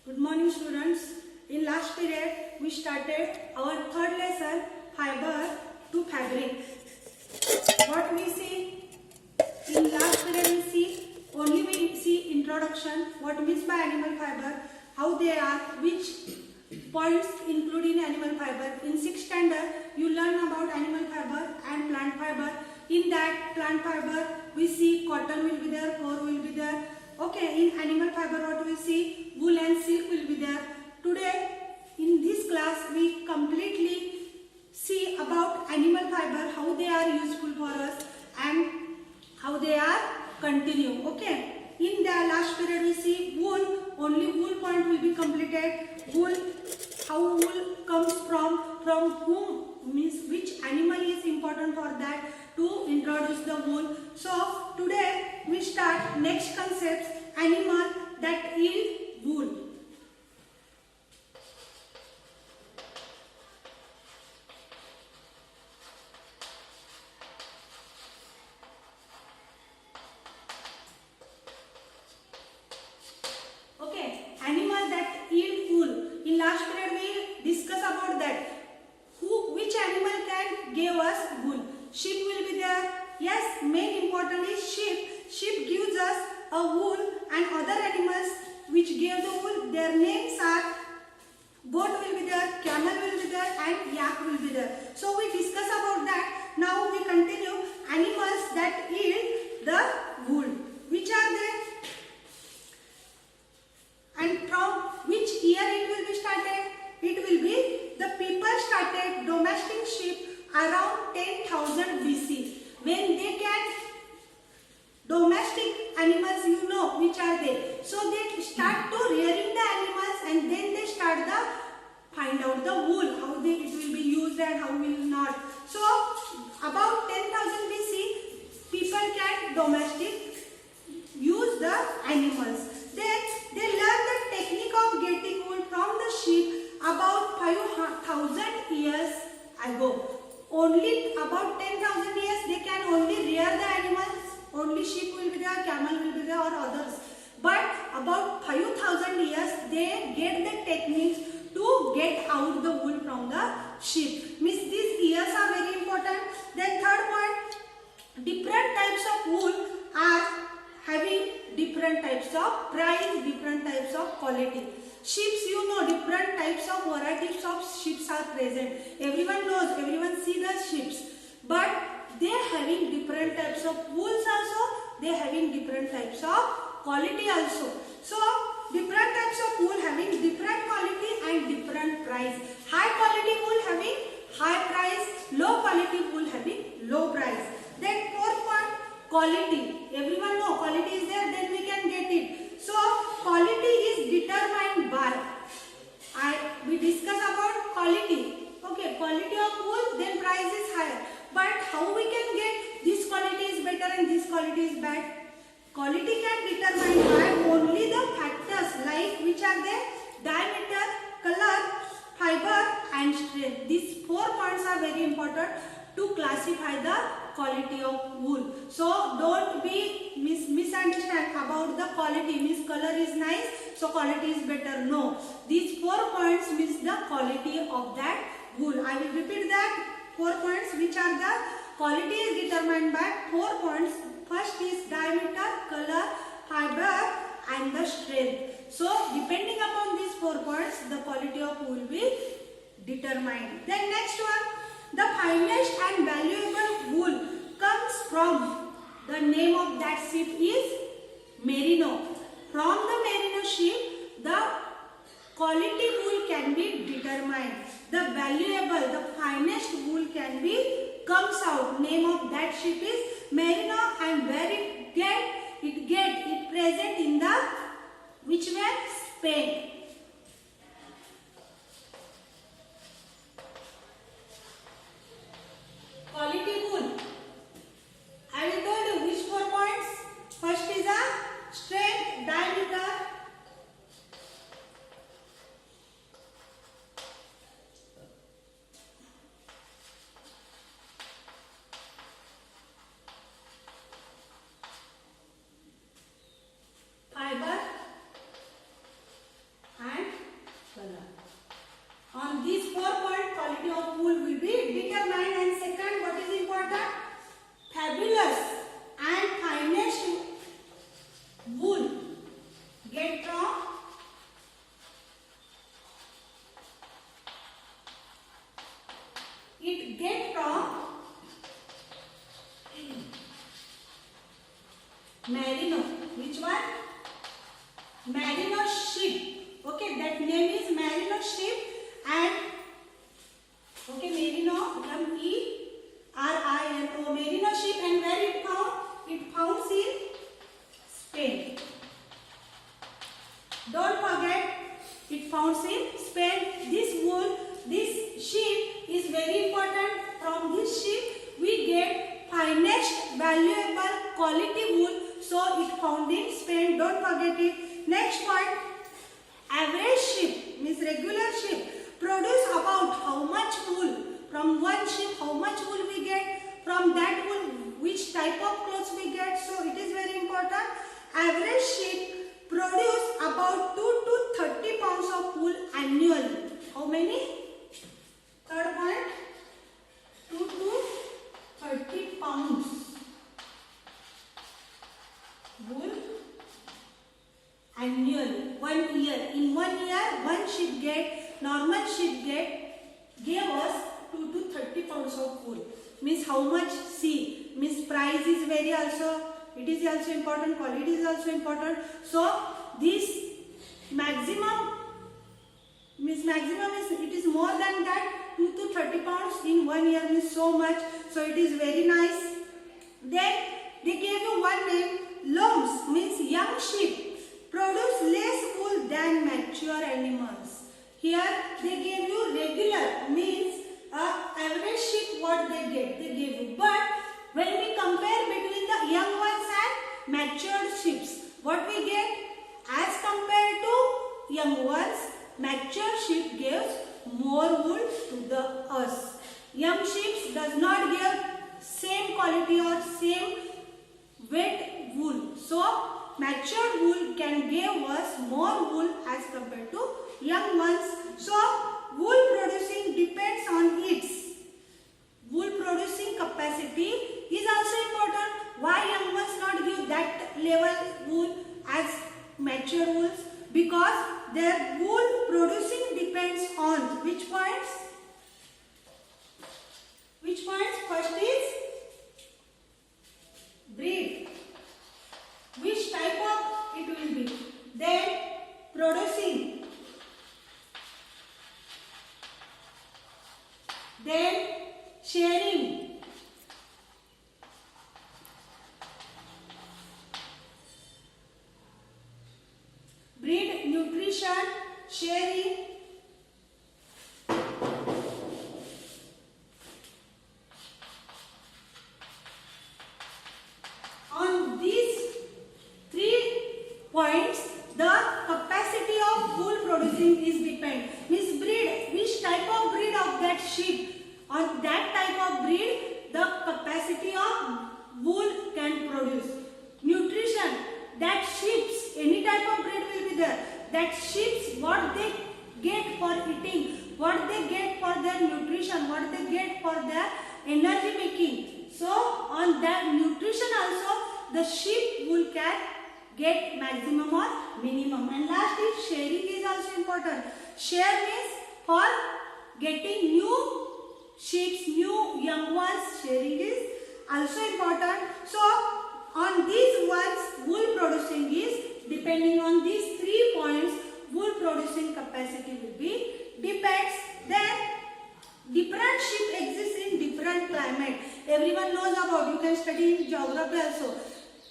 Good morning students. In last period we started our third lesson, fiber to fabric. What we see in last period, we see introduction, what means by animal fiber, how they are, which points include in animal fiber. In 6th standard you learn about animal fiber and plant fiber. In that plant fiber we see cotton will be there, fur will be there. Okay, in animal fiber what we see, wool and silk will be there. Today in this class we completely see about animal fiber, how they are useful for us and how they are continue. Okay, in the last period we see wool, only wool point will be completed. Wool, how wool comes from whom, means which animal is important for that to introduce the wool. So today we start next concepts, animal that yield wool. Okay, animal that yield wool. In last period we discuss about that. Which animal can give us wool? Sheep will be there. Yes, main important is sheep. Sheep gives us a wool, and other animals which give the wool, their names are goat will be there, camel will be there, and yak will be there. So we discuss about that. Now we continue animals that yield the wool. Which are they? And from which year it will be started? It will be, the people started domestic sheep around 10,000 BC. When they can domestic animals, you know which are they. So they start to rearing the animals, and then they start the find out the wool, how it will be used and how will not. So about 10,000 BC, people can domestic use the animals. Then they learn the technique of getting wool from the sheep about 5,000 years ago. Only about 10,000 years they can only rear the animals. Only sheep will be there, camel will be there, or others. But about 5,000 years they get the techniques to get out the wool from the sheep. Means these years are very important. Then third point, different types of wool are having different types of price, different types of quality. Sheeps, you know, different types of varieties of sheeps are present. Everyone knows, everyone see the sheeps. But they are having different types of wools also. They are having different types of quality also. So different types of wool having different quality and different price. High quality wool having high price, low quality wool having low price. Then fourth point, quality. Everyone know quality is there, then we can get it. So quality is determined by, we discuss about quality. Okay, quality of wool, then price is higher. But how we can get this quality is better and this quality is bad? Quality can determine by only the factors like which are there: diameter, color, fiber and strength. These 4 points are very important to classify the quality of wool. So don't be misunderstand about the quality, means color is nice so quality is better. No, these 4 points means the quality of that wool. I will repeat that 4 points, which are the quality is determined by 4 points. First is diameter, color, fiber and the strength. So depending upon these 4 points, the quality of wool will be determined. Then next one, the finest and valuable wool comes from, the name of that sheep is merino. From the merino sheep, the quality wool can be determined. The valuable, the finest wool can be comes out. Name of that sheep is merino, and where it present in the which way? Spain. Quality wool. I will tell you which 4 points. First is a strength, diameter, fiber color. On these 4 points, quality of wool will be determined. And second, what is important? Fabulous and finest wool get from merino. Which one? Merino sheep. Okay, that name is merino sheep. And okay, merino, M-E-R-I-N-O, merino sheep. And where it found? It found in Spain. Don't forget, it found in Spain. This wool, this sheep is very important. From this sheep we get finest, valuable, quality wool. So it found in Spain. Don't forget it. Next point, average sheep means regular sheep produce about how much wool? From one sheep how much wool we get? From that wool which type of clothes we get? So it is very important. Average sheep produce about 2 to 30 pounds of wool annually. How many? Third point, 2 to 30 pounds wool annually. 1 year. In 1 year, one sheep get, normal sheep gave us 2 to 30 pounds of wool. Means how much? See, means price is very also, it is also important, quality is also important. So this maximum is it is more than that. 2 to 30 pounds in 1 year means so much. So it is very nice. Then they gave you one name. Lambs means young sheep produce less wool than mature animals. Here they gave you regular means average sheep what they get. They gave you. But when we compare between the young ones and matured sheep, what we get? As compared to young ones, mature sheep gives more wool to the us. Young sheep does not give same quality or same weight wool. So matured wool can give us more wool as compared to young ones. So wool producing depends on its wool producing capacity is also important. Why young ones not give that level wool as mature wools? Because their wool producing depends on which points? Which points? First is breed. Which type of it will be? Then producing. Then sharing. Breed, nutrition, sharing. On these 3 points, the capacity of wool producing is depend. Means breed, which type of breed of that sheep? On that type of breed, the capacity of wool can produce. Nutrition, that sheep's, any type of breed will be there. That sheep's, what they get for eating, what they get for their nutrition, what they get for their energy making. So on that nutrition also, the sheep wool can get maximum or minimum. And last is sharing is also important. Share means for getting new sheep, new young ones, sharing is also important. So on these ones, wool producing is depending on these 3 points, wool producing capacity will be depends. Then different sheep exist in different climate. Everyone knows about, you can study in geography also.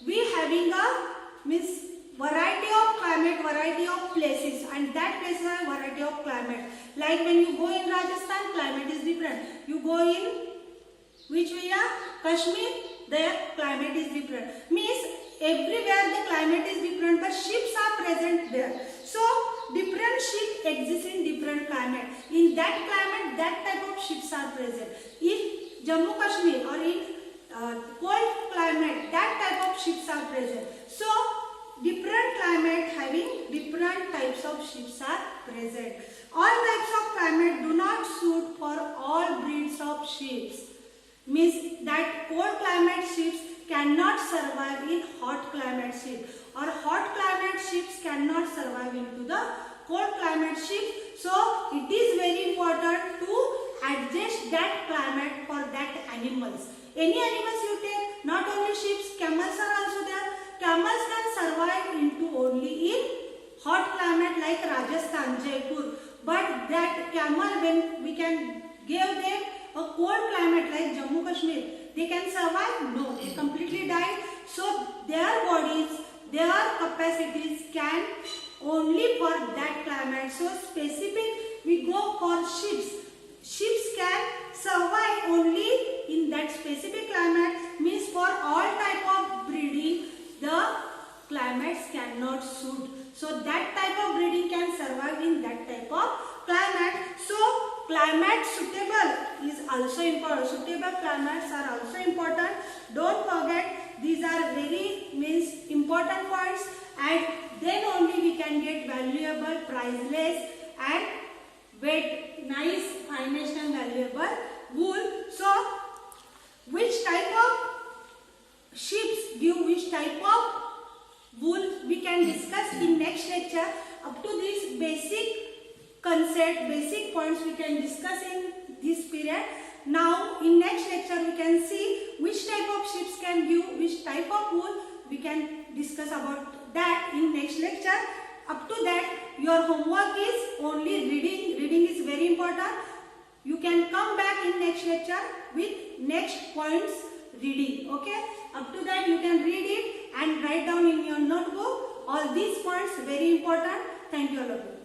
We having a means variety of climate, variety of places, and that places have variety of climate. Like when you go in Rajasthan, climate is different. You go in which area? Kashmir, their climate is different. Means everywhere the climate is different, but ships are present there. So different ships exist in different climate. In that climate, that type of ships are present. In Jammu Kashmir or in cold climate, that type of ships are present. So different climate having different types of ships are present. All types of climate do not suit for all breeds of ships. Means that cold climate ships cannot survive in hot climate ships, or hot climate ships cannot survive into the cold climate ships. So it is very important to adjust that climate for that animals. Any animals you take, not only ships, camels are also there. Camels can survive into only in hot climate like Rajasthan, Jaipur. But that camel, when we can give them a cold climate like Jammu Kashmir, they can survive? No, they completely die. So their bodies, their capacities can only for that climate. So specific, we go for ships. Ships can survive only in that specific climate. Means for all type of breeding, the climates cannot suit. So that type of breeding can survive in that type of climate. So climate suitable is also important. Suitable climates are also important. Don't forget, these are very important points, and then only we can get valuable, priceless and nice, finest and valuable wool. So which type of ships give which type of wool we can discuss in next lecture. Up to this basic concept, basic points we can discuss in this period. Now in next lecture we can see which type of ships can give which type of wool. We can discuss about that in next lecture. Up to that, your homework is only reading. Reading is very important. You can come back in next lecture with next points reading. Okay. Up to that, you can read it and write down in your notebook all these points, very important. Thank you all of you.